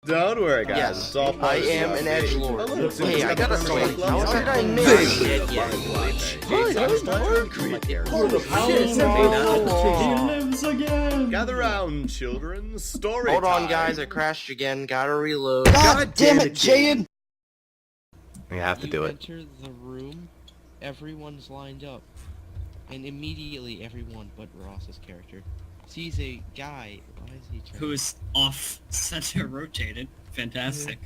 Don't worry, guys. Yes, It's all I part of the am an edgelord. look, Hey, I gotta say, how did I miss? He lives again! Gather round, children. Story Hold on, time. guys, I crashed again. Gotta reload. God damn it, Jaden! You have to do it. Enter the room, everyone's lined up, and immediately everyone but Ross's character sees a guy. Why is he trying? Who's off center rotated. Fantastic.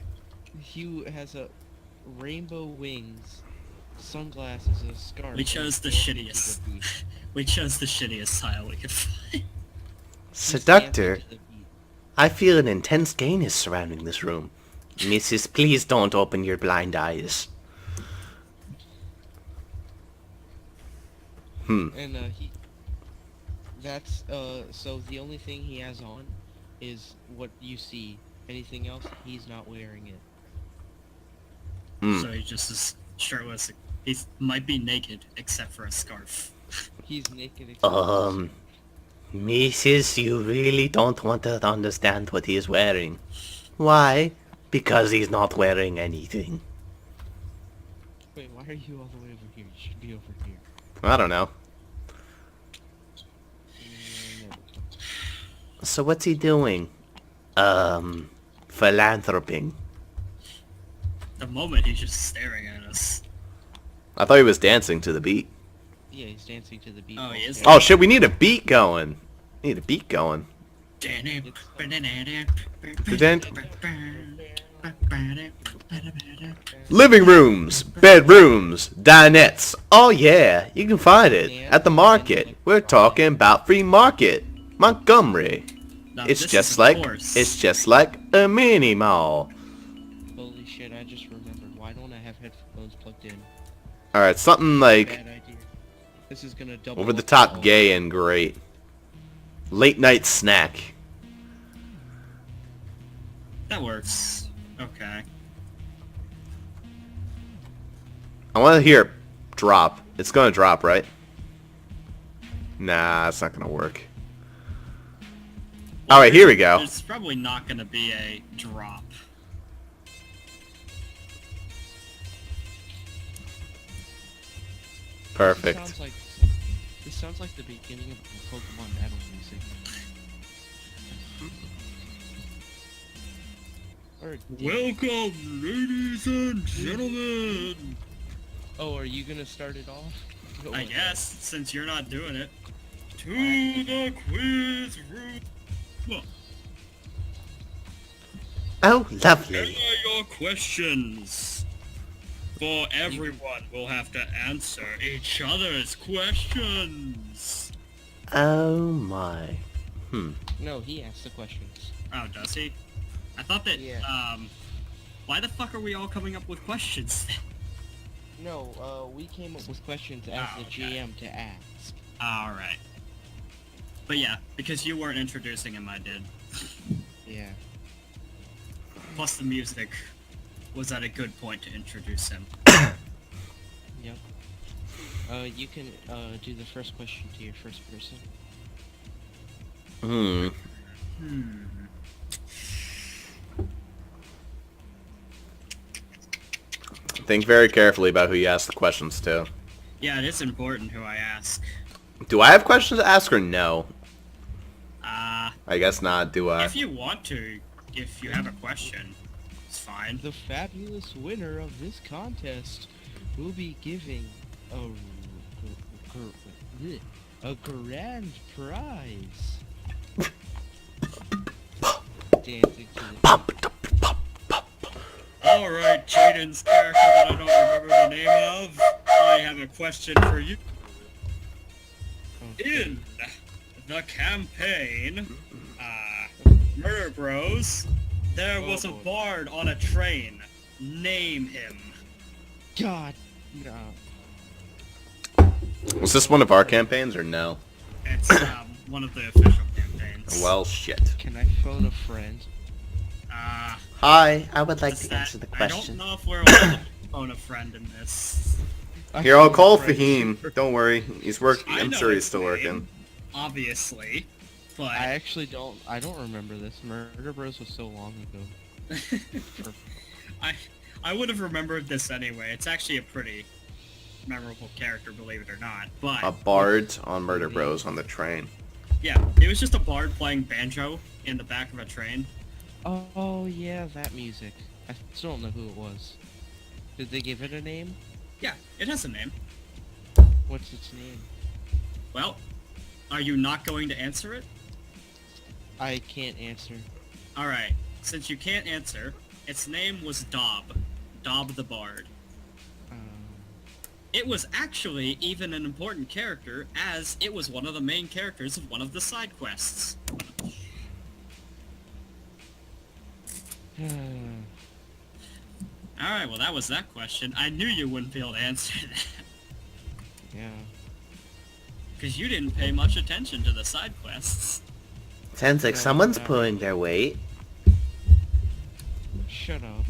He has a rainbow wings, sunglasses, and a scarf. We chose the and shittiest. We chose the shittiest tile we could find. Seductor, I feel an intense gayness surrounding this room. Mrs., please don't open your blind eyes. And so the only thing he has on is what you see. Anything else, he's not wearing it. So he just is shirtless. He might be naked, except for a scarf. He's naked. Mrs., you really don't want to understand what he is wearing. Why? Because he's not wearing anything. Wait, why are you all the way over here? You should be over here. I don't know. So what's he doing? Philanthroping. The moment he's just staring at us. I thought he was dancing to the beat. Yeah, he's dancing to the beat. Oh, he is? Oh shit, we need a beat going. We need a beat going. Living rooms, bedrooms, dinettes. Oh yeah, you can find it at the market. We're talking about Free Market, Montgomery. Now, It's this just is like course. a mini mall. Holy shit, I just remembered. Why don't I have headphones plugged in? Alright, something like Bad idea. This is gonna double over the up top all- gay and great. Late night snack. That works. Okay. I want to hear it drop. It's gonna drop, right? Nah, it's not gonna work. Alright, here we go. It's probably not gonna be a drop. Perfect. This sounds like the beginning of Pokemon battle music. Or Welcome, ladies and gentlemen! oh, are you gonna start it off? Go I ahead. guess, since you're not doing it. To the quiz room! Well, Oh, here lovely. are your questions. For everyone will have to answer each other's questions. Oh my. No, he asked the questions. Oh, does he? I thought that, Yeah. why the fuck are we all coming up with questions then? No, we came up with questions as Oh, the okay. GM to ask. Alright. But yeah, because you weren't introducing him, I did. Yeah. Plus the music was at a good point to introduce him. Yep. You can do the first question to your first person. Think very carefully about who you ask the questions to. Yeah, it is important who I ask. Do I have questions to ask or no? I guess not, do I? If you want to, if you have a question, it's fine. The fabulous winner of this contest will be giving a grand prize. Dancing to the Alright, Jaden's character that I don't remember the name of, I have a question for you. In the campaign, Murder Bros, there was a bard on a train. Name him. God, no. Was this one of our campaigns or no? It's one of the official campaigns. Well, shit. Can I phone a friend? Hi, I would like What's to that? answer the I question. don't know if we're allowed to phone a friend in this. Here, I'll call Fahim. Don't worry, he's working. I I'm know sure he's his still name, working. Obviously, but I actually don't. I don't remember this. Murder Bros was so long ago. I would have remembered this anyway. It's actually a pretty memorable character, believe it or not. But A bard on Murder Bros on the train. yeah, it was just a bard playing banjo in the back of a train. Oh yeah, that music. I still don't know who it was. Did they give it a name? Yeah, it has a name. What's its name? Well, are you not going to answer it? I can't answer. Alright, since you can't answer, its name was Dob. Dob the Bard. It was actually even an important character, as it was one of the main characters of one of the side quests. Alright, well that was that question. I knew you wouldn't be able to answer that. Yeah. Because you didn't pay much attention to the side quests. Sounds like No, someone's no. pulling their weight. Shut up.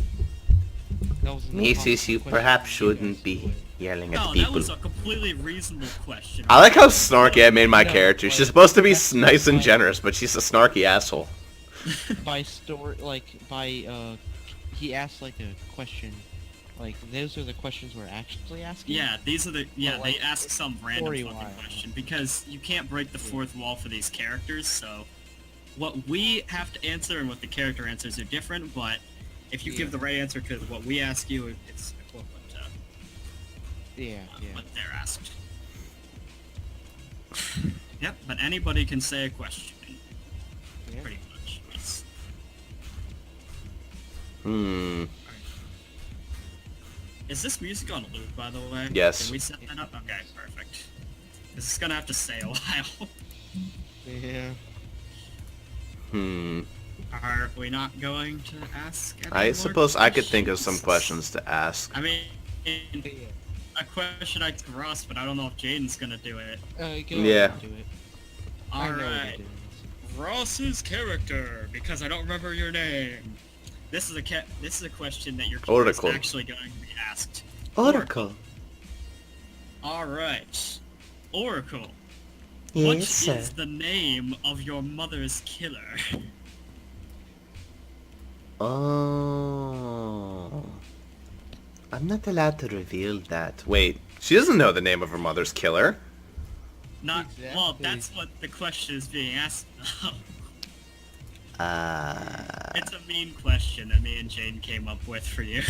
That was an Mrs., you impossible perhaps question to shouldn't be answer. yelling at No, the that people. was a completely reasonable question. I like how snarky I made my No, character. like, She's supposed to be that's nice and like- generous, but she's a snarky asshole. By story, like, by, he asked, like, a question. Like, those are the questions we're actually asking? Yeah, these are the But, like, they ask some random fucking story-wise. question because you can't break the fourth wall for these characters, so what we have to answer and what the character answers are different, but if you give the right answer to what we ask you, it's equivalent to Yeah, yeah. what they're asked. Yep, but anybody can say a question, Yeah. pretty much. It's, is this music on loop, by the way? Yes. Can we set that up? Okay, perfect. This is gonna have to stay a while. Yeah. Are we not going to ask any I more suppose I could think of some questions? questions to ask. I mean, a question I could Ross, but I don't know if Jaden's gonna do it. Go Yeah. ahead and do it. I know what Alright. it is. Ross's character, because I don't remember your name. This is a question that your character Oracle. is actually going to be asked. Oracle. Alright. Oracle. Yes, What sir. is the name of your mother's killer? Oh. I'm not allowed to reveal that. Wait, she doesn't know the name of her mother's killer. Not well, Exactly. that's what the question is being asked though. It's a mean question that me and Jane came up with for you.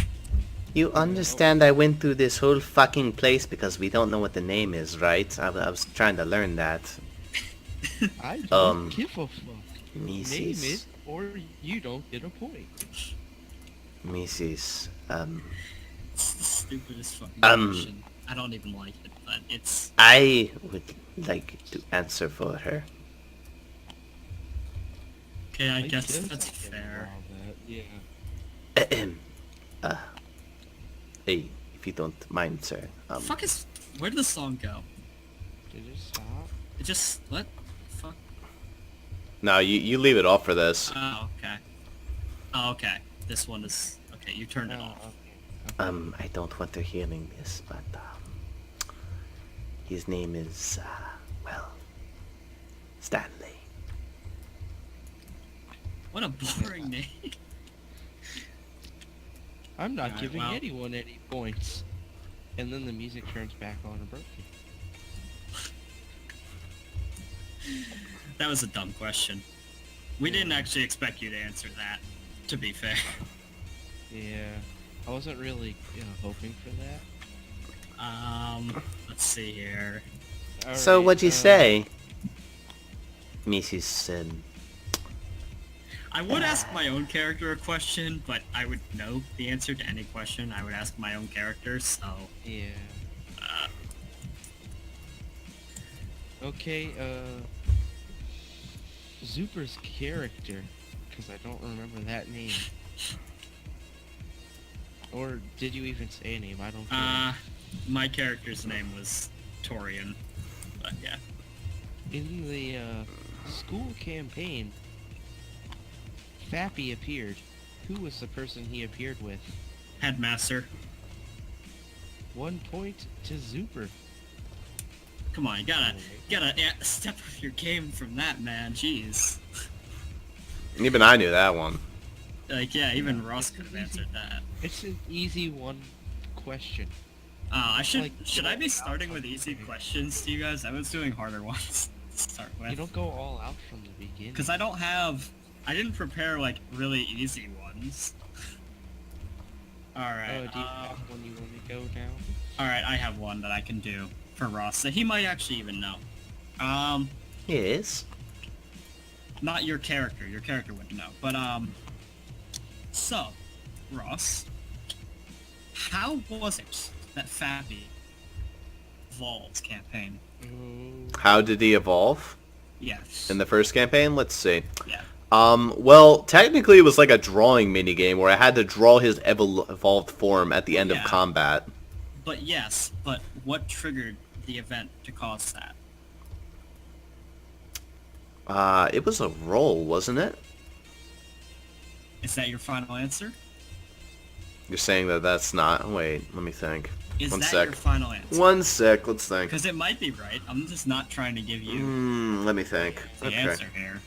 You understand I went through this whole fucking place because we don't know what the name is, right? I was trying to learn that. I don't Um, give a fuck. Name Mrs. it, or you don't get a point. Mrs. It's the stupidest fucking Um, question. I don't even like it, but it's I would like to answer for her. okay. I guess I that's can fair. allow that, Yeah. Ahem. Hey, if you don't mind, sir. Fuck is where did the song go? Did it stop? It just what? Fuck. No, you leave it off for this. Oh okay. Oh okay. This one is okay. You turned it Oh, off. okay. I don't want her hearing this, but, his name is, well, Stanley. What a boring name. I'm not Alright, giving well. anyone any points. And then the music turns back on abruptly. That was a dumb question. We didn't actually expect you to answer that. To be fair. Yeah. I wasn't really, hoping for that. Let's see here. So Alright, what'd you say, Mrs. I would ask my own character a question, but I would know the answer to any question. I would ask my own character, so... Yeah. Okay, Zuper's character, because I don't remember that name. Or did you even say a name? I don't know. My character's name was Taurian, but yeah. In the school campaign, Fappy appeared. Who was the person he appeared with? Headmaster. 1 point to Zuper. Come on, you gotta step up your game from that, man. Jeez. Even I knew that one. Like, yeah, even Ross could have answered that. It's an easy one question. Should I be starting with easy questions to you guys? I was doing harder ones to start with. You don't go all out from the beginning. Because I didn't prepare, like, really easy ones. Alright, Do you have one you want to go now? alright, I have one that I can do for Ross, that he might actually even know. Yes. Not your character wouldn't know, but, so, Ross, how was it that Fabi evolved campaign? How did he evolve? Yes. In the first campaign? Let's see. Yeah. Well, technically it was like a drawing minigame where I had to draw his evolved form at the end of Yeah. combat. But yes, but what triggered the event to cause that? It was a roll, wasn't it? Is that your final answer? You're saying that that's not... Wait, let me think. Is One that sec. your final answer? One sec, let's think. Because it might be right. I'm just not trying to give you Let me think. the answer here.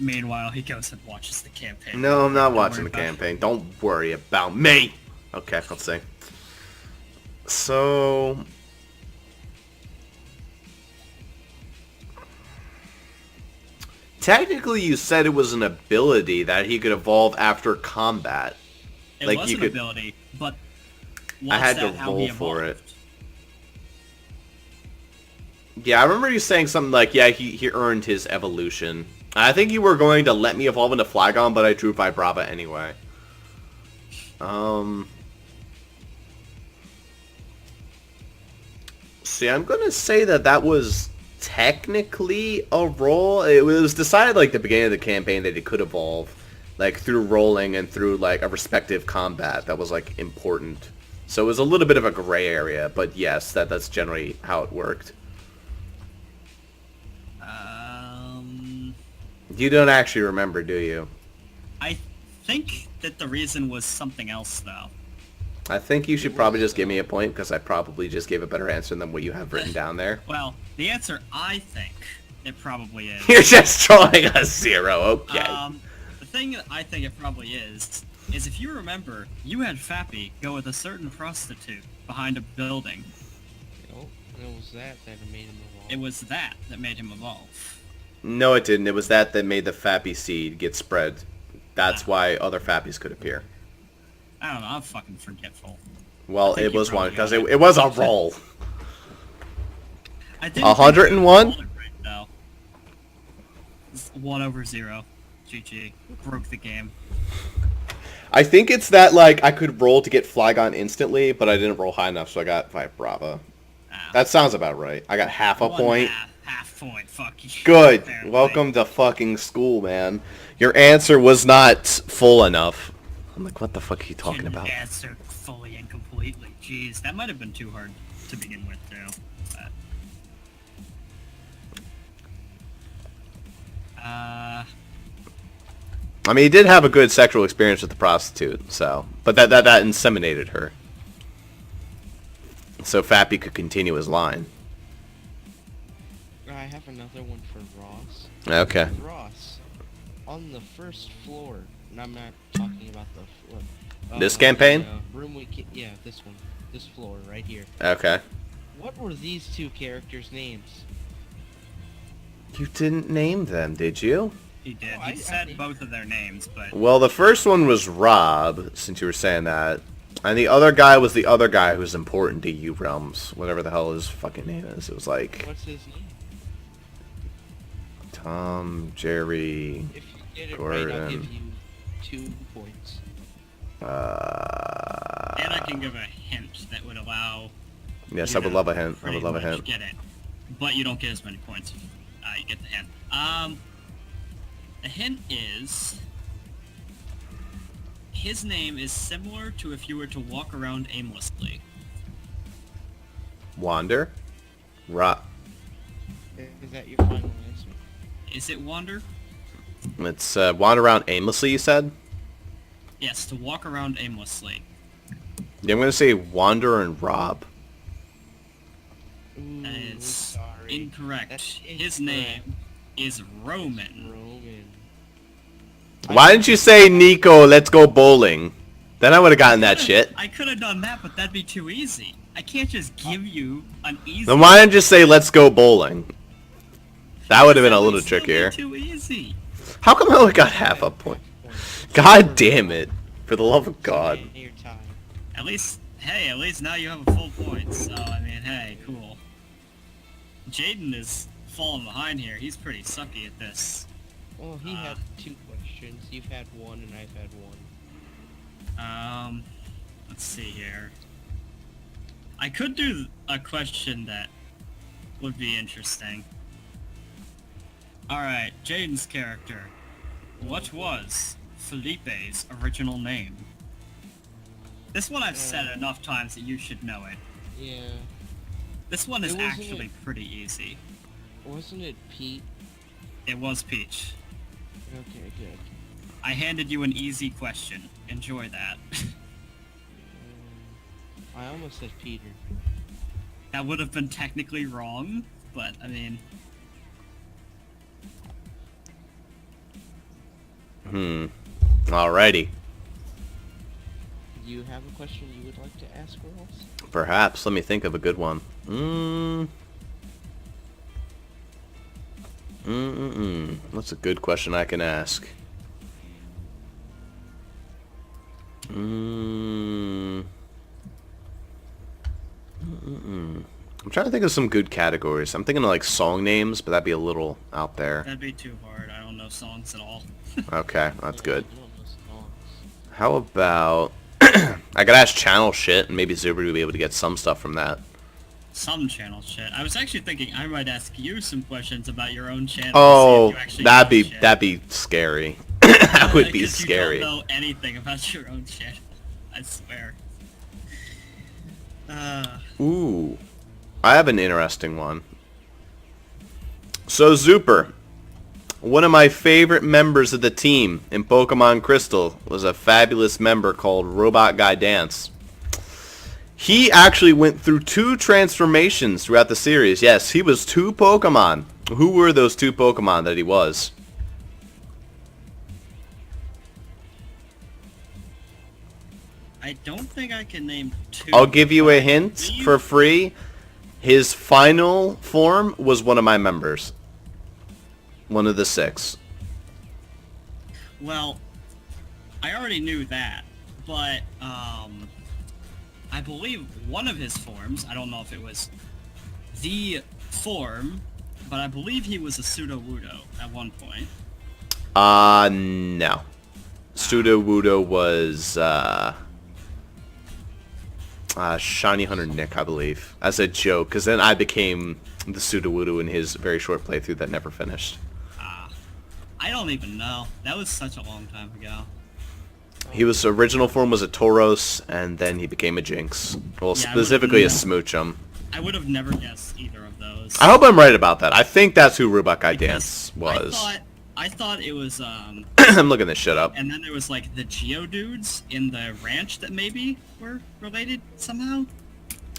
Meanwhile, he goes and watches the campaign. No, I'm not Don't watching worry the about it. campaign. Don't worry about me! Okay, let's see. So... Technically, you said it was an ability that he could evolve after combat. It Like, was you an could- ability, but I had was to that how roll he for it. evolved? Yeah, I remember you saying something like, yeah, he earned his evolution. I think you were going to let me evolve into Flagon, but I drew Vibrava anyway. See, I'm gonna say that was technically a roll. It was decided like the beginning of the campaign that it could evolve, like through rolling and through like a respective combat that was like important. So it was a little bit of a gray area, but yes, that's generally how it worked. You don't actually remember, do you? I think that the reason was something else, though. I think you should probably just give me a point because I probably just gave a better answer than what you have written down there. Well, the answer I think it probably is. You're just drawing a 0, okay. The thing that I think it probably is if you remember, you had Fappy go with a certain prostitute behind a building. Oh, it was that made him evolve. It was that made him evolve. No, it didn't. It was that made the Fappy seed get spread. That's why other Fappies could appear. I don't know, I'm fucking forgetful. Well, I think it you was one, probably because got it. it was a roll. I didn't 101? think you rolled it right, though. It's 1/0. GG. Broke the game. I think it's that, like, I could roll to get Flagon instantly, but I didn't roll high enough, so I got Vibrava. Ah. That sounds about right. I got half a point. Half point, fuck you. Good. Apparently. Welcome to fucking school, man. Your answer was not full enough. I'm like, what the fuck are you talking Didn't about? answer fully and completely. Jeez, that might have been too hard to begin with, too. But... I mean, he did have a good sexual experience with the prostitute, so... But that inseminated her. So Fappy could continue his line. I have another one for Ross. Okay. Ross, on the first floor, and I'm not talking about the floor. This campaign? Room yeah, this one. This floor, right here. Okay. What were these two characters' names? You didn't name them, did you? He did. Oh, He I said did. both of their names, but... Well, the first one was Rob, since you were saying that. And the other guy was the other guy who's important to Urealms. Whatever the hell his fucking name is. It was like... What's his name? Tom, Jerry... If you get it right, I'll Gordon. give you 2 points. And I can give a hint that would allow... Yes, you I would to love a hint. I pretty would love a much hint. Get it. But you don't get as many points if you get the hint. The hint is... His name is similar to if you were to walk around aimlessly. Wander? Rob. Is that your final answer? Is it Wander? It's wander around aimlessly, you said? Yes, to walk around aimlessly. Yeah, I'm going to say Wander and Rob. Ooh, That is sorry. incorrect. That's His incorrect. name is Roman. Roman. Why didn't you say, Nico, let's go bowling? Then I would have gotten that shit. I could have done that, but that'd be too easy. I can't just give you an easy. Then why didn't you say, let's go bowling? That would have been a That would little still be trickier. Too easy. How come I only got half a point? God damn it. For the love of God. Your time. At least, hey, at least now you have a full point. So I mean, hey, cool. Jaden is falling behind here. He's pretty sucky at this. Well, he had 2 questions. You've had 1, and I've had 1. Let's see here. I could do a question that would be interesting. Alright, Jaden's character. What was Felipe's original name? This one I've said enough times that you should know it. Yeah. This one is Wasn't actually it- pretty easy. Wasn't it Pete? It was Peach. Okay, good. I handed you an easy question. Enjoy that. I almost said Peter. That would have been technically wrong, but I mean... Alrighty. Do you have a question you would like to ask Ross? Perhaps. Let me think of a good one. What's a good question I can ask? I'm trying to think of some good categories. I'm thinking of like song names, but that'd be a little out there. That'd be too hard. I don't know songs at all. Okay, that's good. I don't know songs. How about... I could ask channel shit, and maybe Zuper would be able to get some stuff from that. Some channel shit. I was actually thinking I might ask you some questions about your own channel. Oh, to see if you actually that'd know shit. be scary. That would be 'Cause scary. You don't know anything about your own channel. I swear. Ooh. I have an interesting one. So, Zuper, one of my favorite members of the team in Pokemon Crystal was a fabulous member called Robot Guy Dance. He actually went through 2 transformations throughout the series. Yes, he was 2 Pokemon. Who were those 2 Pokemon that he was? I don't think I can name 2. I'll give you but a I hint believe- for free. His final form was one of my members. One of the 6. Well, I already knew that, but I believe one of his forms, I don't know if it was the form, but I believe he was a pseudo-wudo at one point. No. Sudowoodo was, Shiny Hunter Nick, I believe. As a joke, because then I became the Sudowoodo in his very short playthrough that never finished. I don't even know. That was such a long time ago. His original form was a Tauros, and then he became a Jinx. Well, Yeah, I specifically a would've- Smoochum. I would have never guessed either of those. I hope I'm right about that. I think that's who Robot Guy Because Dance was. I thought it was, I'm looking this shit up. and then there was like the Geodudes in the ranch that maybe were related somehow.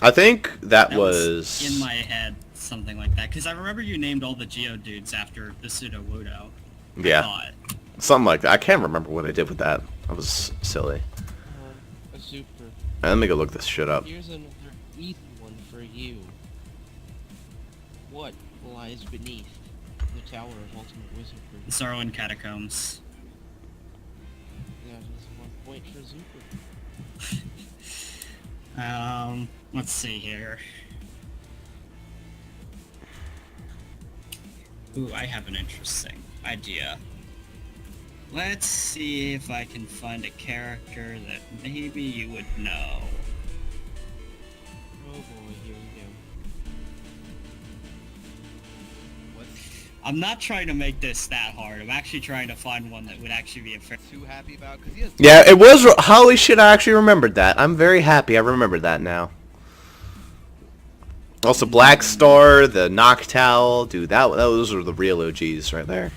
I think that That was... in my head, something like that. Because I remember you named all the Geodudes after the Sudowoodo. Yeah, Thought. something like that. I can't remember what I did with that. I was silly. A Zuper. Let me go look this shit up. Here's another easy one for you. What lies beneath the Tower of Ultimate Wizardry? The Sarlin Catacombs. That is 1 point for Zuper. Let's see here. Ooh, I have an interesting idea. Let's see if I can find a character that maybe you would know. Oh boy, here we go. I'm not trying to make this that hard. I'm actually trying to find one that would actually be a fair... Too happy about because he has. Yeah, it was... Holy shit, I actually remembered that. I'm very happy I remembered that now. Also, Black Star, the Noctowl. Dude, those were the real OGs right there.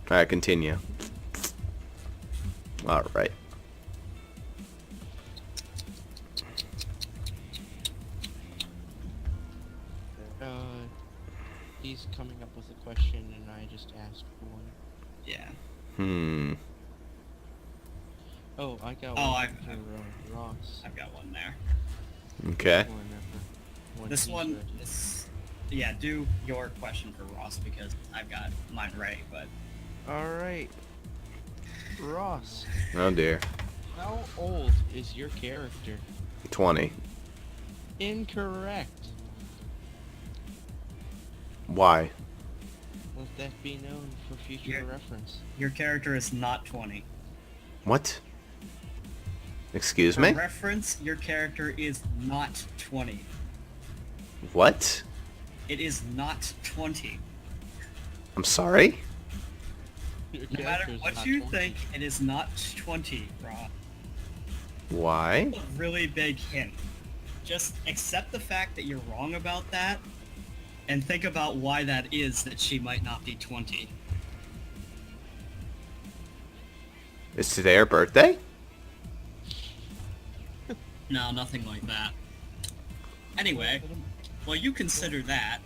Alright, continue. Alright. He's coming up with a question and I just asked one. Yeah. Oh, I got Oh, one for Ross. I've got one there. Okay. This one is... Yeah, do your question for Ross because I've got mine ready, but... Alright. Ross, Oh dear. how old is your character? 20. Incorrect. Why? Let that be known for future reference. Your character is not 20. What? Excuse For me? reference, your character is not 20. What? It is not 20. I'm sorry? Your No matter character's what not you 20. think, it is not 20, Rob. Why? A really big hint. Just accept the fact that you're wrong about that, and think about why that is that she might not be 20. Is today her birthday? No, nothing like that. Anyway, while you consider that,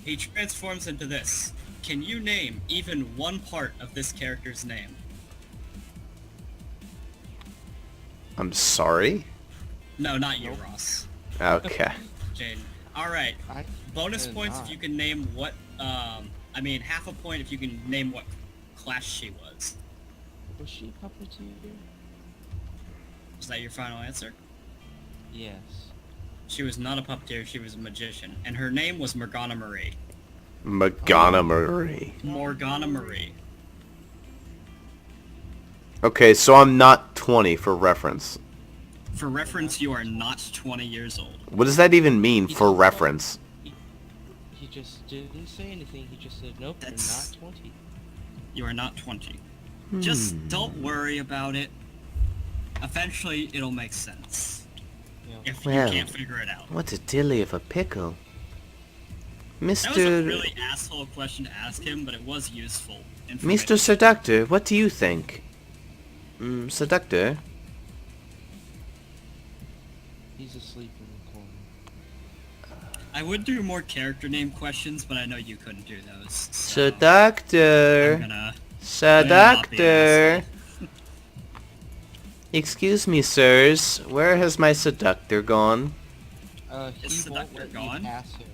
he transforms into this. Can you name even one part of this character's name? I'm sorry? No, not you, Ross. Okay. Jaden. Alright, I bonus did points not. if you can name what, I mean, half a point if you can name what class she was. Was she puppeteer? Is that your final answer? Yes. She was not a puppeteer, she was a magician. And her name was Morgana Marie. Morgana Marie. Morgana Marie. Okay, so I'm not 20 for reference. For reference, you are not 20 years old. What does that even mean for reference? He just didn't say anything. He just said, nope, That's- you're not 20. You are not 20. Just don't worry about it. Eventually, it'll make sense. Yeah. If Well, you can't figure it out. What a dilly of a pickle. That was a Mr. really asshole question to ask him, but it was useful. Mr. Seductor, what do you think? Seductor? He's asleep in the corner. I would do more character name questions, but I know you couldn't do those. So I'm Seductor. gonna not be an Seductor. asshole. Excuse me, sirs. Where has my seductor gone? He Is won't Seductor let gone? me pass him.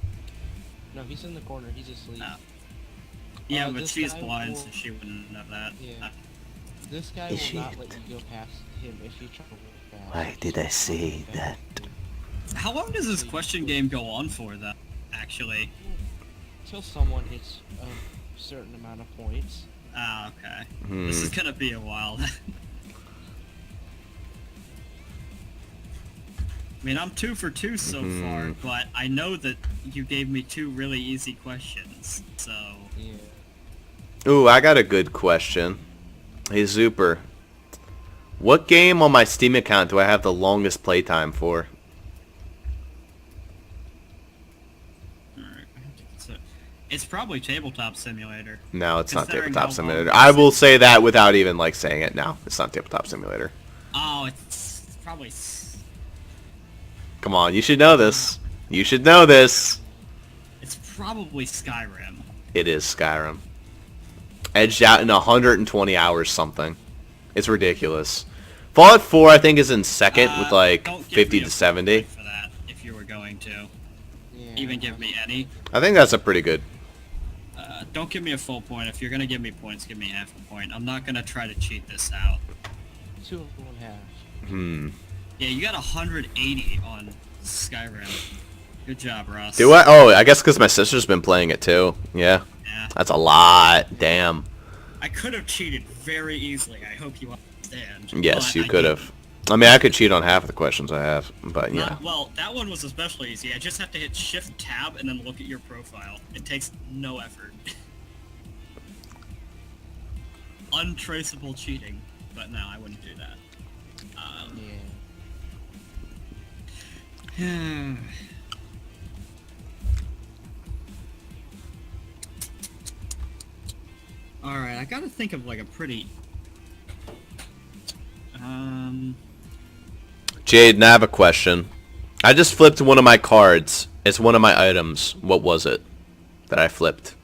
No, he's in the corner. He's asleep. Oh. Yeah, but this she's guy blind, will- so she wouldn't know that. Yeah. This guy Is will not it? let you go past him if you try to walk fast. Why did I say that? How long does this question game go on for, though? Actually. Till someone hits a certain amount of points. Ah, okay. This is gonna be a while. I mean, I'm 2 for 2 so far, but I know that you gave me 2 really easy questions, so... Yeah. Ooh, I got a good question. Hey, Zuper. What game on my Steam account do I have the longest playtime for? Alright, I have to consider... It's probably Tabletop Simulator. No, it's not Considering Tabletop how Simulator. long I this will is. say that without even, like, saying it now. It's not Tabletop Simulator. Oh, it's probably... Come on, you should know this. You should know this. It's probably Skyrim. It is Skyrim. Edged out in 120 hours something. It's ridiculous. Fallout 4, I think, is in second with, like, Don't give 50 me a to full 70. point for that, if you were going to. Yeah. Even give me any. I think that's a pretty good... Don't give me a full point. If you're gonna give me points, give me half a point. I'm not gonna try to cheat this out. 2.5. Yeah, you got 180 on Skyrim. Good job, Ross. Do I? Oh, I guess because my sister's been playing it, too. Yeah. Yeah. That's a lot. Damn. I could have cheated very easily. I hope you understand. Yes, but you I could didn't. have. I mean, I could cheat on half of the questions I have, but yeah. Well, that one was especially easy. I just have to hit Shift Tab and then look at your profile. It takes no effort. Untraceable cheating. But no, I wouldn't do that. Yeah. Alright, I gotta think of like a pretty... Jaden, I have a question. I just flipped one of my cards. It's one of my items. What was it that I flipped?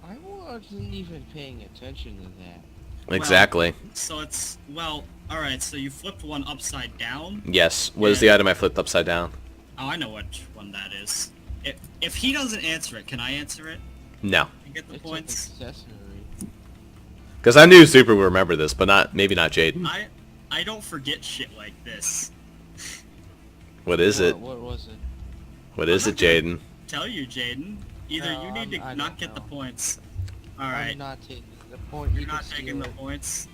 I will wasn't even paying attention to that. Exactly. So it's, well, alright, so you flipped one upside down. Yes. What is the item I flipped upside down? Oh, I know which one that is. If he doesn't answer it, can I answer it? No. And get the It's points? an accessory. Because I knew Zuper would remember this, but maybe not Jaden. I don't forget shit like this. What is it? What was it? What is it, I'm not Jaden? Tell you, Jaden. Either No, you need to I not don't get the know. points. I'm Alright. not taking the point. You're You not can taking steal the it. points.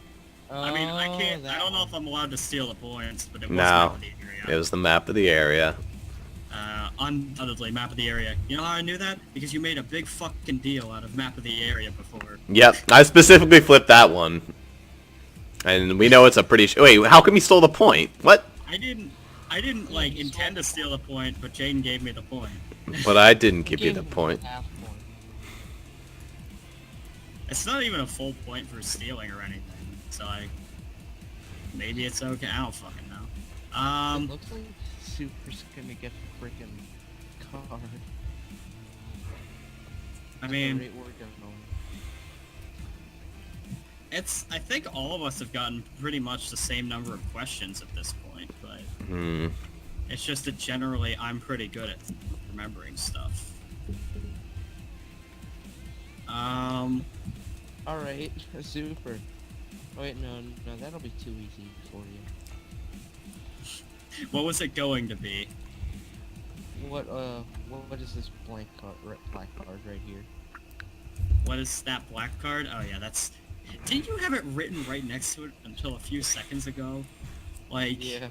Oh, I mean, I can't. I that don't know one. if I'm allowed to steal the points, but it was No. map of the area. It was the map of the area. Undoubtedly map of the area. You know how I knew that? Because you made a big fucking deal out of map of the area before. Yep. I specifically flipped that one. And we know it's a pretty... Wait, how come you stole the point? What? I didn't like intend to steal the point, but Jaden gave me the point. But I didn't give you Give the him a point. half point. It's not even a full point for stealing or anything, so maybe it's okay. I don't fucking know. It looks like Super's gonna get the freaking card. I mean, Great work, Gnome. I think all of us have gotten pretty much the same number of questions at this point, but Hmm. it's just that generally I'm pretty good at remembering stuff. Alright, Zuper. Wait, no, that'll be too easy for you. What was it going to be? What is this black card right here? What is that black card? Oh yeah, that's... Didn't you have it written right next to it until a few seconds ago? Like... Yeah.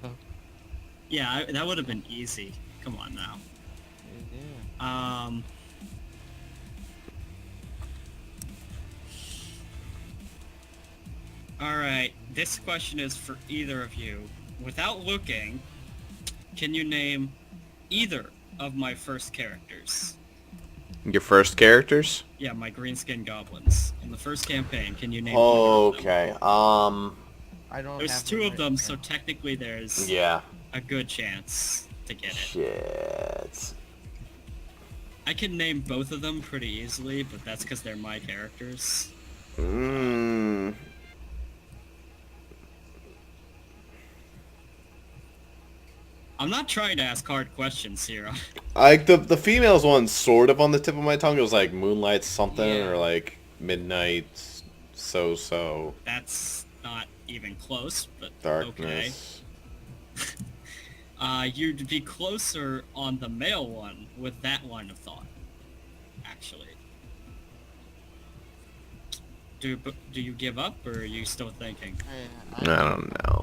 Yeah, that would have been easy. Come on now. Yeah. Alright, this question is for either of you. Without looking, can you name either of my first characters? Your first characters? Yeah, my greenskin goblins. In the first campaign, can you name either of them? Okay. I don't There's have two them of them, right so now. technically there's Yeah. a good chance to get it. Shit. I can name both of them pretty easily, but that's because they're my characters. Mm. I'm not trying to ask hard questions here. Like the females one sort of on the tip of my tongue. It was like Moonlight something Yeah. or like Midnight so That's not even close, but darkness. okay. You'd be closer on the male one with that line of thought, actually. Do you give up, or are you still thinking? I don't know.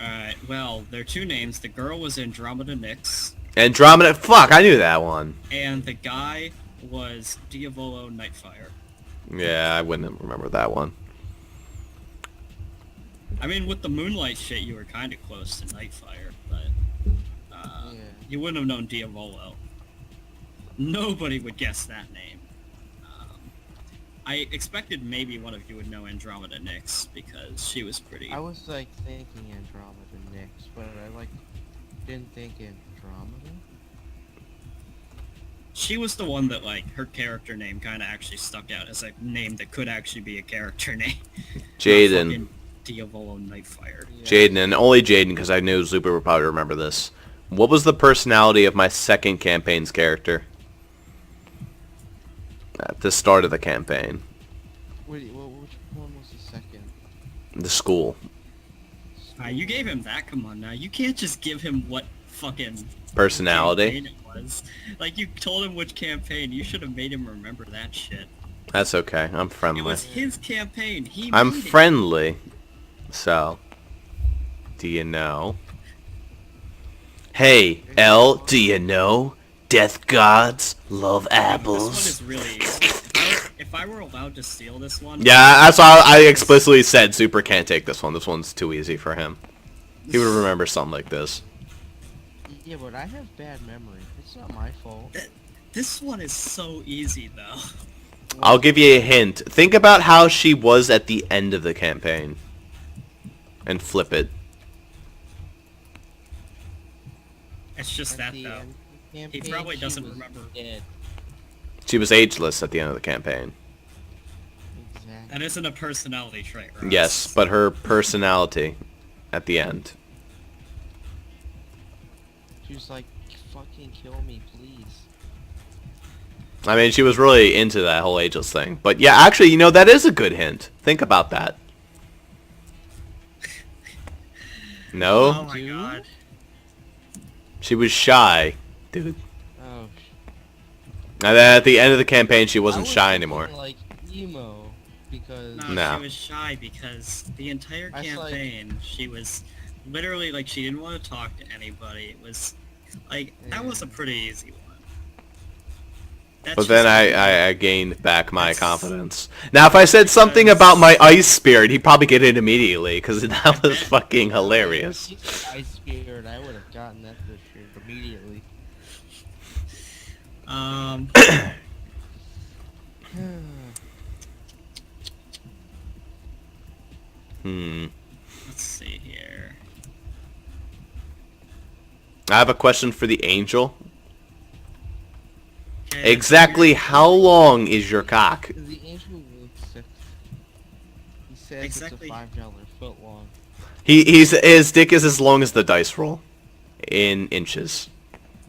Alright, well, there are two names. The girl was Andromeda Nyx, Andromeda. Fuck, I knew that one. and the guy was Diavolo Nightfire. Yeah, I wouldn't remember that one. I mean, with the Moonlight shit, you were kind of close to Nightfire, but Yeah. you wouldn't have known Diavolo. Nobody would guess that name. I expected maybe one of you would know Andromeda Nyx, because she was pretty... I was like thinking Andromeda Nyx, but I didn't think Andromeda. She was the one that, like, her character name kind of actually stuck out as a name that could actually be a character name. Jaden. Not fucking Diavolo Nightfire. Yeah. Jaden, and only Jaden, because I knew Zuper would probably remember this. What was the personality of my second campaign's character? At the start of the campaign. Wait, which one was the second? The school. You gave him that, come on now. You can't just give him what fucking... Personality. campaign it was. Like, you told him which campaign. You should have made him remember that shit. That's okay. I'm It friendly. was his campaign. He I'm made it. friendly. So, do you know? Hey, L, do you know? Death gods love Yeah, but apples. this one is really... If I were allowed to steal this one... Yeah, that's why I explicitly said Zuper can't take this one. This one's too easy for him. He would remember something like this. Yeah, but I have bad memory. It's not my fault. This one is so easy, though. I'll give you a hint. Think about how she was at the end of the campaign. And flip it. It's just At that, the though. end of the He campaign, probably she doesn't was remember. Dead. She was ageless at the end of the campaign. Exactly. That isn't a personality trait, right? Yes, but her personality at the end. She was like, fucking kill me, please. I mean, she was really into that whole ageless thing. But yeah, actually, you know, that is a good hint. Think about that. No? Oh my god. She was shy, dude. Oh, And then at the end of the campaign, she I wasn't was shy thinking, anymore. like emo, because No, No. she was shy because the entire I saw, like- campaign, she was literally like she didn't want to talk to anybody. It was like that was a pretty easy one. That's But then just- I gained back my That's- confidence. Now, if I said something Because- about my ice spirit, he'd probably get it immediately, because that was fucking hilarious. If you said Ice Spirit, I would have gotten that for sure immediately. Let's see here. I have a question for the angel. Okay, Exactly how long is your cock? The angel looks 6. He says Exactly. it's a $5 foot long. His dick is as long as the dice roll. In inches.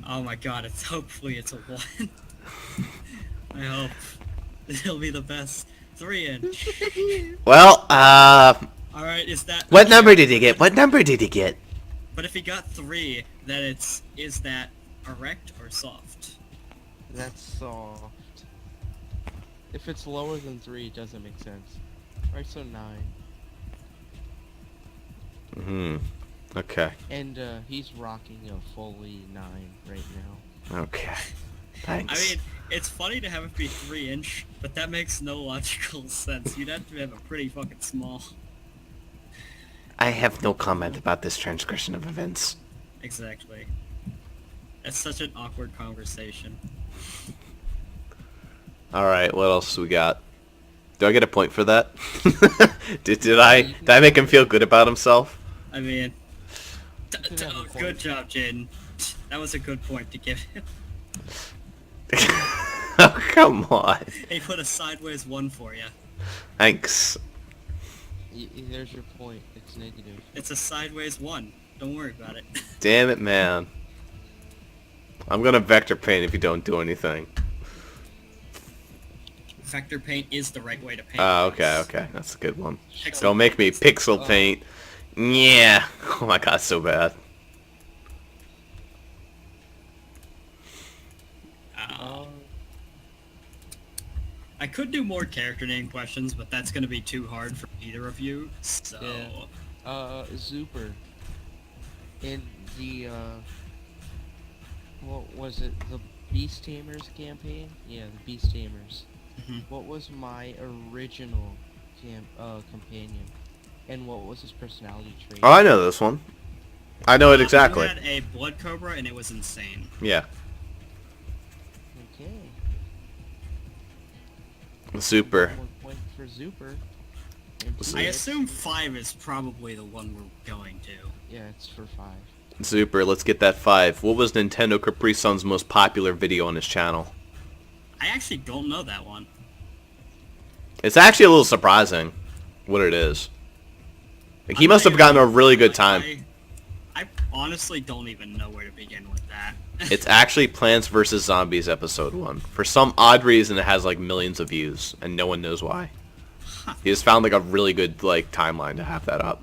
Oh my god, hopefully it's a 1. I hope. It'll be the best 3-inch. Well, Alright, is that... What number did he get? What number did he get? But if he got 3, then is that erect or soft? That's soft. If it's lower than 3, it doesn't make sense. Alright, so 9. Okay. And he's rocking a fully 9 right now. Okay. I Thanks. mean, it's funny to have it be 3-inch, but that makes no logical sense. You'd have to have a pretty fucking small. I have no comment about this transgression of events. Exactly. That's such an awkward conversation. Alright, what else we got? Do I get a point for that? did I make him feel good about himself? I mean, could have a point. good job, Jaden. That was a good point to give him. Oh, come on. He put a sideways 1 for you. Thanks. There's your point. It's negative. It's a sideways 1. Don't worry about it. Damn it, man. I'm gonna vector paint if you don't do anything. Vector paint is the right way to paint. Okay. That's a good one. Pixel Don't make me paint. pixel paint. Yeah. Oh my god, so bad. I could do more character name questions, but that's gonna be too hard for either of you. So Yeah. Zuper. In the, what was it? The Beast Tamers campaign? Yeah, the Beast Tamers. Mhm. What was my original companion? And what was his personality trait? Oh, I know this one. I know it exactly. You had a blood cobra, and it was insane. Yeah. Okay. Super. 1 point for Zuper. And Listen. I he- assume 5 is probably the one we're going to. Yeah, it's for 5. Super, let's get that 5. What was Nintendo Capri Sun's most popular video on his channel? I actually don't know that one. It's actually a little surprising what it is. Like, he I'm must not have gotten a even- really good like, time. I honestly don't even know where to begin with that. It's actually Plants vs. Zombies episode 1. For some odd reason, it has like millions of views, and no one knows why. He just found like a really good like timeline to have that up.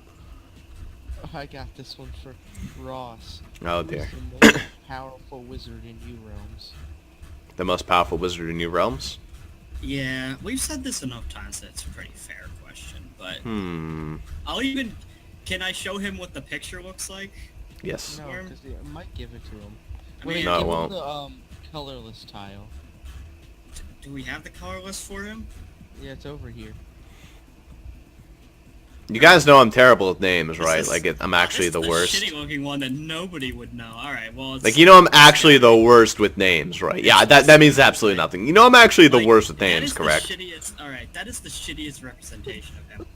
Oh, I got this one for Ross. Oh Who's dear. the most powerful wizard in Urealms? The most powerful wizard in Urealms? Yeah, we've said this enough times that it's a pretty fair question, but can I show him what the picture looks like? Yes. No, because I might give it to him. I Wait, mean, No, it give won't. him the colorless tile. do we have the color list for him? Yeah, it's over here. You guys know I'm terrible with names, This right? is- Like, I'm actually It's the worst. shitty looking one that nobody would know. Alright, well it's... Like, you know I'm actually the worst with names, right? Yeah, that means absolutely nothing. You know I'm actually the Like, worst with that names, is the correct? Alright, that is the shittiest representation of him.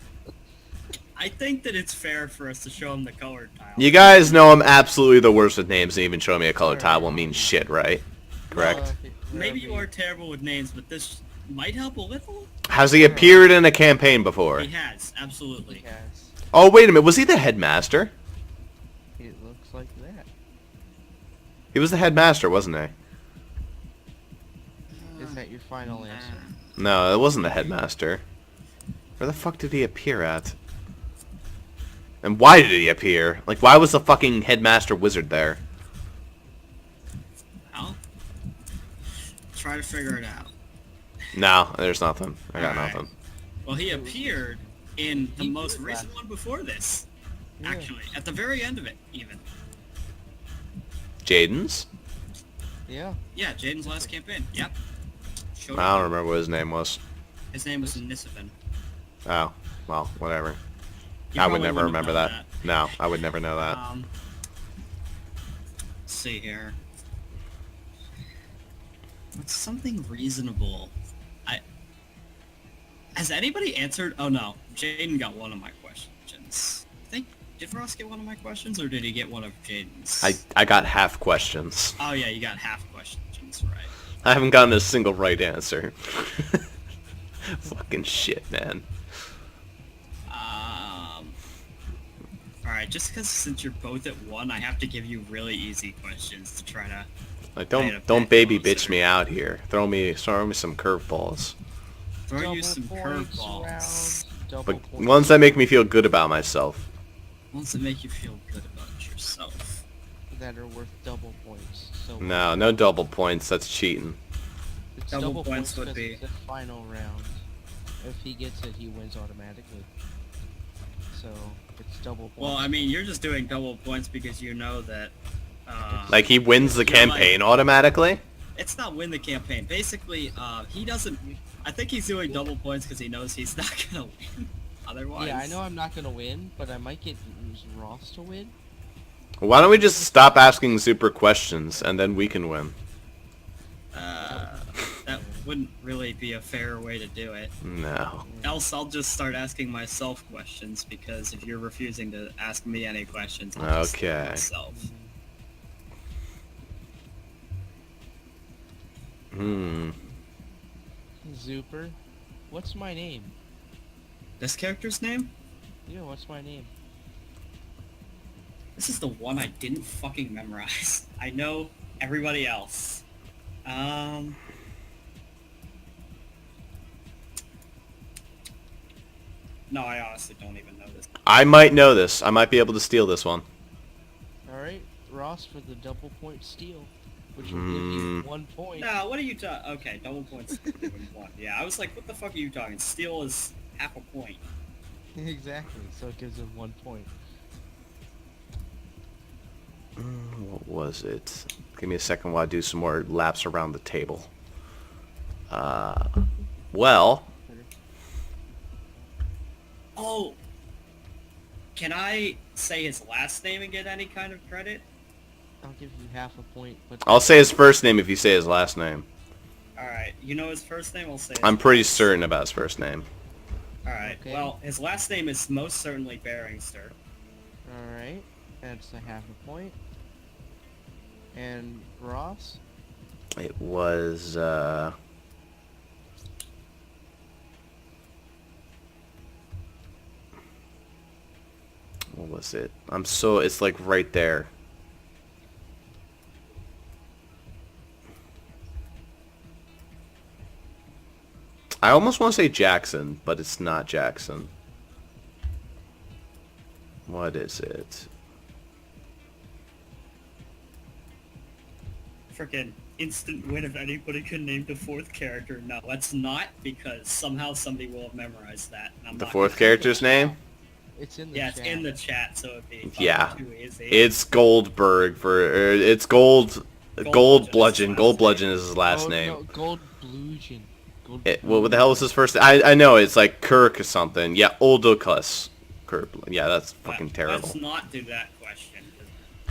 I think that it's fair for us to show him the colored tile. You guys know I'm absolutely the worst with names, and even showing me a color tile won't mean shit, right? Correct? Maybe you are terrible with names, but this might help a little. Has he appeared in a campaign before? He has, absolutely. Yes. Oh, wait a minute. Was he the headmaster? It looks like that. He was the headmaster, wasn't he? Is that your final answer? No, it wasn't the headmaster. Where the fuck did he appear at? And why did he appear? Like, why was the fucking headmaster wizard there? Well, try to figure it out. No, there's nothing. I got Alright. nothing. Well, he appeared in the He most did recent last- one before this. Yeah. Actually, at the very end of it, even. Jaden's? Yeah. Yeah, Jaden's last campaign. Yep. Showed I don't up. remember what his name was. His name was Nisovin. Oh, well, whatever. You I would probably never wouldn't have remember known that. No, I would never know that. Let's see here. What's something reasonable? Has anybody answered? Oh no, Jaden got one of my questions. I think, did Ross get one of my questions, or did he get one of Jaden's? I got half questions. Oh yeah, you got half questions, right. I haven't gotten a single right answer. Fucking shit, man. Alright, just because since you're both at 1, I have to give you really easy questions to try to... Like, Made a don't bit baby closer. bitch me out here. Throw me some curveballs. Throw Double you some points curveballs. round, double But points. ones that make me feel good about myself. Ones that make you feel good about yourself. that are worth double points. So No double points. That's cheating. it's double points would 'cause be- it's the final round. If he gets it, he wins automatically. So it's double points. Well, I mean, you're just doing double points because you know that... Like, he wins the You're like- campaign automatically? It's not win the campaign. Basically, he doesn't... I think he's doing double points because he knows he's not gonna win otherwise. Yeah, I know I'm not gonna win, but I might get Ross to win. Why don't we just stop asking super questions, and then we can win? That wouldn't really be a fair way to do it. No. Else, I'll just start asking myself questions, because if you're refusing to ask me any questions, I'll just Okay. myself. Zuper, what's my name? This character's name? Yeah, what's my name? This is the one I didn't fucking memorize. I know everybody else. No, I honestly don't even know this. I might know this. I might be able to steal this one. Alright, Ross for the double point steal, which will give you 1 point. No, what are you talking? Okay, double points. Doing one. Yeah, I was like, what the fuck are you talking? Steal is half a point. Exactly, so it gives him 1 point. What was it? Give me a second while I do some more laps around the table. Well... Oh! Can I say his last name and get any kind of credit? I'll give you half a point, but I'll say his first name if you say his last name. Alright, you know his first name? I'll say his I'm pretty last. certain about his first name. Alright, Okay. well, his last name is most certainly Beringster. alright, that's a half a point. And Ross? It was, what was it? It's like right there. I almost want to say Jackson, but it's not Jackson. What is it? Frickin' instant win if anybody could name the fourth character. No, let's not, because somehow somebody will have memorized that. And I'm The not fourth gonna- character's name? It's in the Yeah, chat. it's in the chat, so it'd be fucking Yeah. too easy. It's Goldberg it's Gold Bludgeon. Gold Bludgeon is his last Oh, name. No, Gold Bluegian. What the hell was his first? I know it's like Kirk or something. Yeah, Oldocus. Kirk. Yeah, that's fucking Let's terrible. not do that question.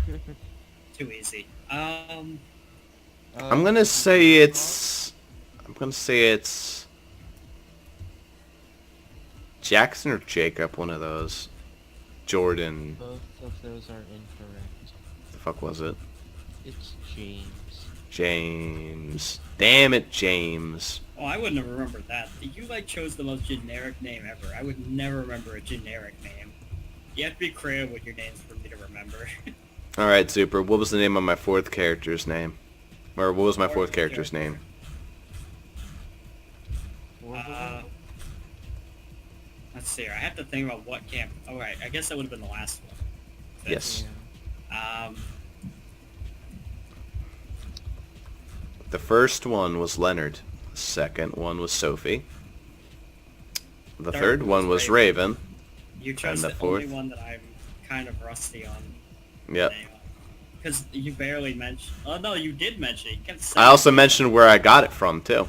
'Cause too easy. I'm gonna say it's Jackson or Jacob. One of those. Jordan. Both of those are incorrect. The fuck was it? It's James. James. Damn it, James. Oh, I wouldn't have remembered that. You, like, chose the most generic name ever. I would never remember a generic name. You have to be creative with your names for me to remember. Alright, Zuper, what was the name of my fourth character's name? Or what was my fourth character's name? Let's see here. I have to think about what camp... Alright, I guess that would have been the last one. Yes. The first one was Leonard. The second one was Sophie. The third one was Raven. You chose And the the fourth? only one that I'm kind of rusty on. Yep. Because you barely mentioned... Oh, no, you did mention it. You kept saying I also mentioned where I got it from, too.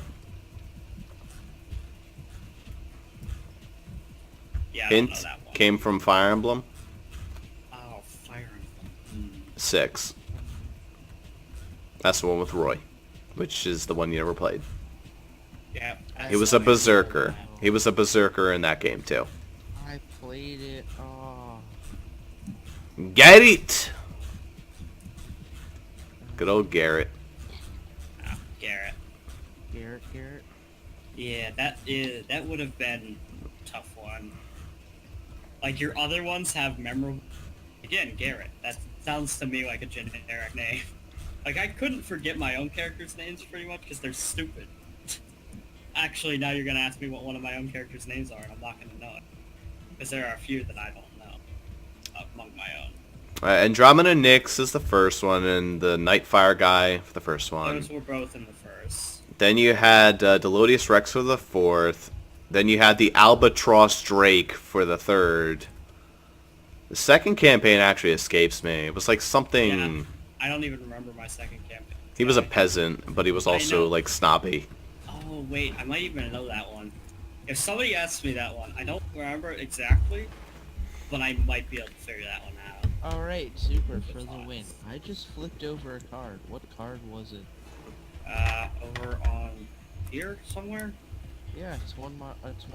Yeah, I don't know Hint that one. came from Fire Emblem Oh, Fire Emblem. 6. That's the one with Roy, which is the one you never played. Yeah. He was a berserker. He was a berserker in that game, too. I played it. Oh. Get it! Good old Garrett. Oh, Garrett. Garrett. Yeah, that would have been a tough one. Like, your other ones have memorable... Again, Garrett. That sounds to me like a generic name. Like, I couldn't forget my own characters' names pretty much because they're stupid. Actually, now you're going to ask me what one of my own characters' names are, and I'm not going to know it. Because there are a few that I don't know among my own. Andromeda Nyx is the first one, and the Nightfire guy for the first one. Those were both in the first. Then you had Delodius Rex for the fourth. Then you had the Albatross Drake for the third. The second campaign actually escapes me. It was like something... Yeah, I don't even remember my second campaign. He was a peasant, but he was also like snobby. Oh, wait, I might even know that one. If somebody asks me that one, I don't remember it exactly, but I might be able to figure that one out. Alright, Zuper for the win. I just flipped over a card. What card was it? Over on here somewhere? Yeah, it's one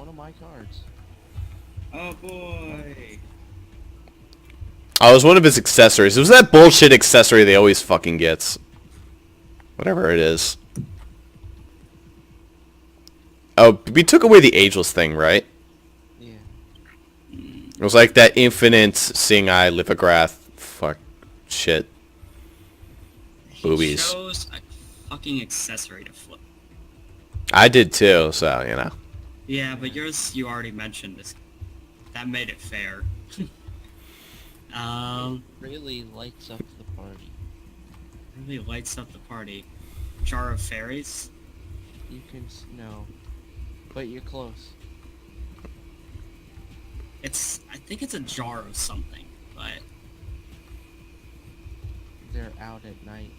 of my cards. Oh boy. Oh, it was one of his accessories. It was that bullshit accessory they always fucking gets. Whatever it is. Oh, we took away the ageless thing, right? Yeah. It was like that infinite seeing eye lithograth fuck shit. Boobies. He chose a fucking accessory to flip. I did too, so, you know. Yeah, but yours, you already mentioned this. That made it fair. Really lights up the party. Really lights up the party. Jar of Fairies? You can no, but you're close. I think it's a jar of something, but... They're out at night.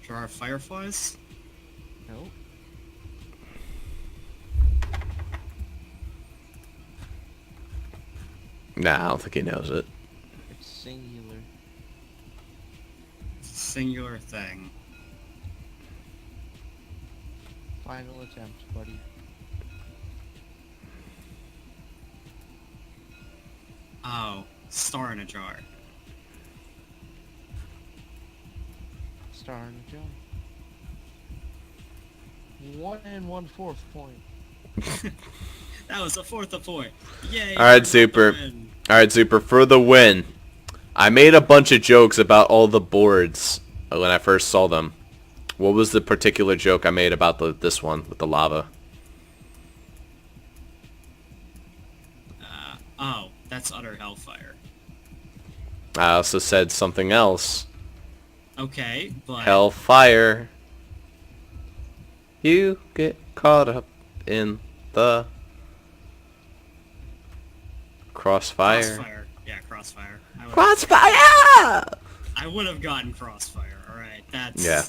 Jar of Fireflies? Nope. Nah, I don't think he knows it. It's singular. It's a singular thing. Final attempt, buddy. Oh, star in a jar. Star in the jar. 1 1/4 point. That was a fourth of point. Yay! Alright, we got the Zuper. win. Alright, Zuper, for the win. I made a bunch of jokes about all the boards when I first saw them. What was the particular joke I made about this one with the lava? Oh, that's utter hellfire. I also said something else. Okay, but... Hellfire. You get caught up in the crossfire. Crossfire. Yeah, crossfire. Crossfire! I would have gotten crossfire, alright. That's... Yeah.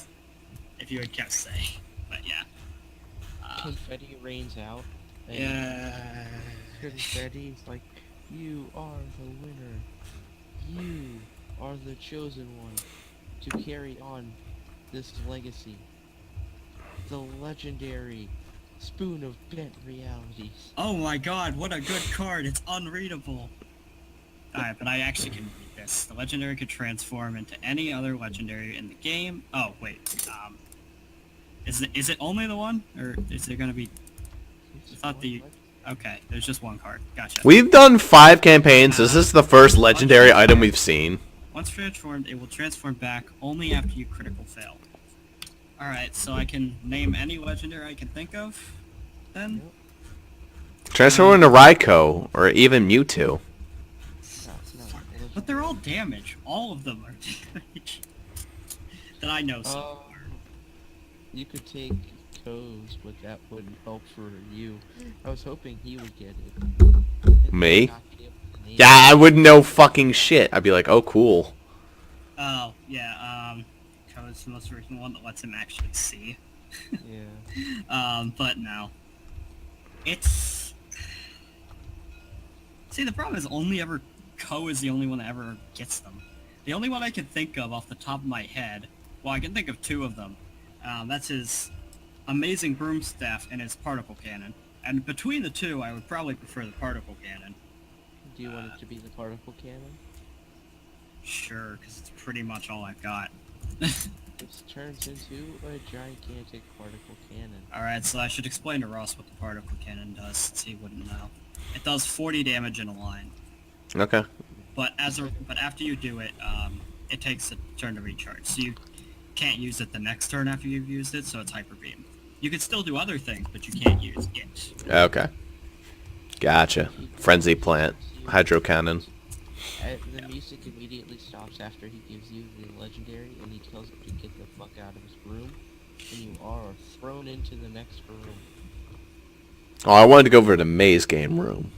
If you had kept saying. But yeah. Confetti rains out. And Yeah... Confetti's like, you are the winner. You are the chosen one to carry on this legacy. The legendary Spoon of Bent Realities. Oh my god, what a good card. It's unreadable. Alright, but I actually can read this. The legendary could transform into any other legendary in the game. Oh, wait. Is it only the one, or is there gonna be? It's I thought one the. legend. Okay, there's just one card. Gotcha. We've done 5 campaigns. This is the first legendary item we've seen. Once transformed, it will transform back only after you critical fail. Alright, so I can name any legendary I can think of, then? Transform into Raikou, or even Mewtwo. No, But they're all damage. All of them are damage. That I know so. You could take Co's, but that wouldn't help for you. I was hoping he would get it. Me? Not be able to name Yeah, I wouldn't know fucking shit. I'd be like, oh, cool. Oh, yeah, Code's the most recent one that lets him actually see. it. Yeah. But no. It's... See, the problem is Ko is the only one that ever gets them. The only one I can think of off the top of my head, well, I can think of 2 of them. That's his amazing broom staff and his particle cannon. And between the 2, I would probably prefer the particle cannon. Do you want it to be the particle cannon? Sure, because it's pretty much all I've got. It turns into a gigantic particle cannon. Alright, so I should explain to Ross what the particle cannon does, since he wouldn't know. It does 40 damage in a line. Okay. But after you do it, it takes a turn to recharge. So you can't use it the next turn after you've used it, so it's Hyper Beam. You can still do other things, but you can't use it. Okay. Gotcha. Frenzy Plant. Hydro Cannon. The music immediately stops after he gives you the legendary, and he tells you to get the fuck out of his room, and you are thrown into the next room. Oh, I wanted to go over to the maze game room.